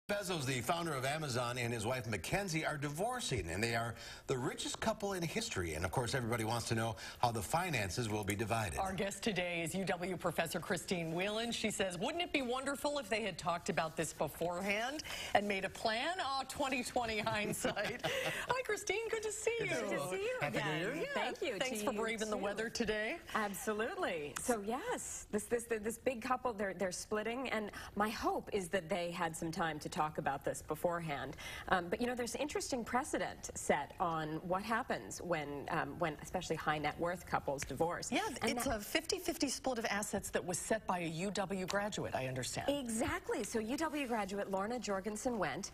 Bezos, the founder of Amazon, and his wife Mackenzie are divorcing, and they are the richest couple in history. And of course, everybody wants to know how the finances will be divided. Our guest today is UW professor Christine Whelan. She says, wouldn't it be wonderful if they had talked about this beforehand and made a plan? Oh, 2020 hindsight. Hi, Christine. Good to see you. Good to see you Happy again. New Year. Yeah. Thank you. Thanks for braving the weather today. Absolutely. So yes, this big couple, they're splitting, and my hope is that they had some time to talk about this beforehand. But you know, there's interesting precedent set on what happens when especially high net worth couples divorce. Yeah, and it's a 50-50 split of assets that was set by a UW graduate, I understand. Exactly. So UW graduate Lorna Jorgensen Wendt,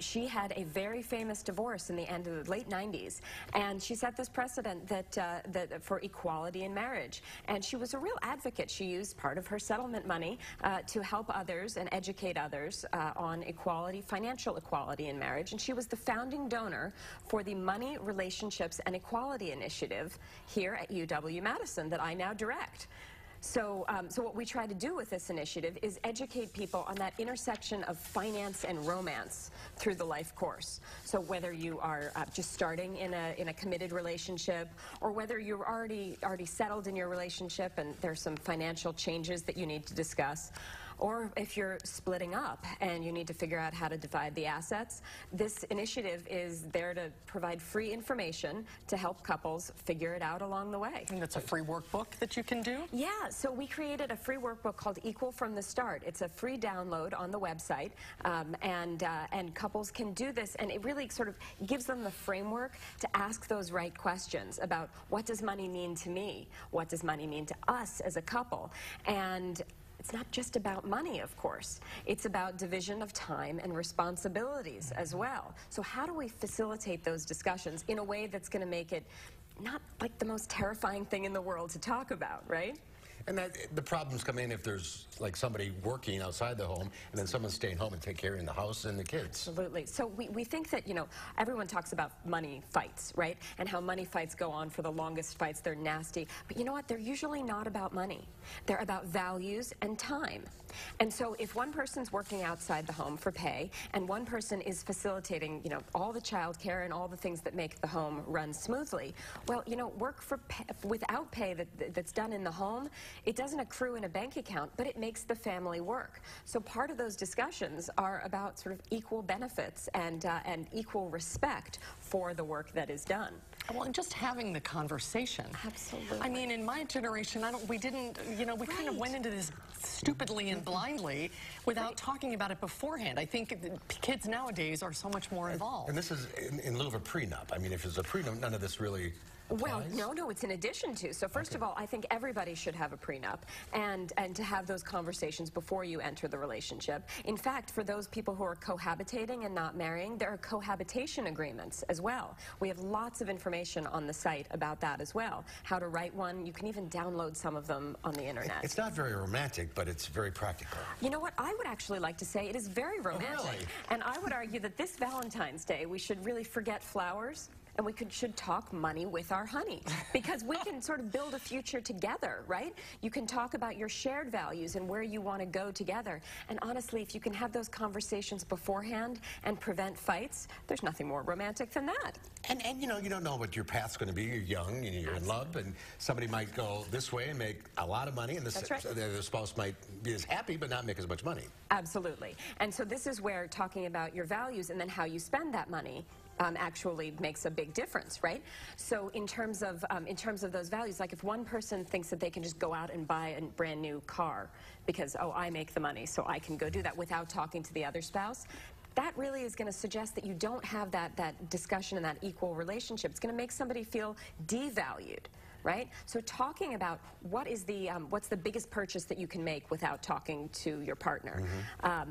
she had a very famous divorce in the end of the late 90s, and she set this precedent that for equality in marriage. And she was a real advocate. She used part of her settlement money to help others and educate others on equality, financial equality in marriage. And she was the founding donor for the Money, Relationships, and Equality Initiative here at UW-Madison that I now direct. So what we try to do with this initiative is educate people on that intersection of finance and romance through the life course. So whether you are just starting in a committed relationship, or whether you're already settled in your relationship and there's some financial changes that you need to discuss, or if you're splitting up and you need to figure out how to divide the assets, this initiative is there to provide free information to help couples figure it out along the way. And that's a free workbook that you can do? Yeah, so we created a free workbook called Equal from the Start. It's a free download on the website, and couples can do this, and it really sort of gives them the framework to ask those right questions about what does money mean to me? What does money mean to us as a couple? And it's not just about money, of course. It's about division of time and responsibilities as well. So how do we facilitate those discussions in a way that's going to make it not like the most terrifying thing in the world to talk about, right? And the problems come in if there's like somebody working outside the home and then someone staying home and take care of the house and the kids. Absolutely. So we think that, you know, everyone talks about money fights, right? And how money fights go on for the longest fights. They're nasty. But you know what? They're usually not about money. They're about values and time. And so if one person's working outside the home for pay and one person is facilitating, you know, all the child care and all the things that make the home run smoothly, well, you know, work for without pay that's done in the home, it doesn't accrue in a bank account, but it makes the family work. So part of those discussions are about sort of equal benefits and equal respect for the work that is done. Well, and just having the conversation. Absolutely. I mean, in my generation, we didn't, you know, we kind of went into this stupidly and blindly without talking about it beforehand. I think kids nowadays are so much more involved. And this is in lieu of a prenup. I mean, if it's a prenup, none of this really applies. Well, no, it's in addition to. So first of all, I think everybody should have a prenup and to have those conversations before you enter the relationship. In fact, for those people who are cohabitating and not marrying, there are cohabitation agreements as well. We have lots of information on the site about that as well. How to write one. You can even download some of them on the internet. It's not very romantic, but it's very practical. You know what? I would actually like to say it is very romantic. Oh, really? And I would argue that this Valentine's Day, we should really forget flowers. And we should talk money with our honey, because we can sort of build a future together, right? You can talk about your shared values and where you want to go together. And honestly, if you can have those conversations beforehand and prevent fights, there's nothing more romantic than that. And you know, you don't know what your path's going to be. You're young and you're in love, and somebody might go this way and make a lot of money, and the spouse might be as happy but not make as much money. Absolutely. And so this is where talking about your values and then how you spend that money actually makes a big difference, right? So in terms of those values, like if one person thinks that they can just go out and buy a brand new car because, oh, I make the money, so I can go do that without talking to the other spouse, that really is going to suggest that you don't have that discussion and that equal relationship. It's going to make somebody feel devalued. Right? So talking about what's the biggest purchase that you can make without talking to your partner.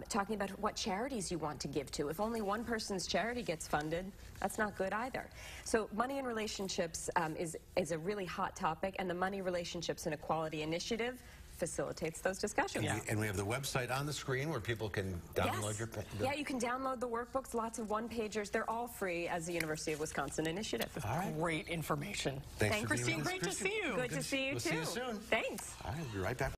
Talking about what charities you want to give to. If only one person's charity gets funded, that's not good either. So money and relationships is a really hot topic, and the Money, Relationships, and Equality Initiative facilitates those discussions. And we have the website on the screen where people can download your... Yeah, you can download the workbooks, lots of one-pagers. They're all free as the University of Wisconsin initiative. All right. Great information. Thanks for Christine. being with us, Great to see you. Good to see you, too. We'll see you soon. Thanks. All right, we'll be right back.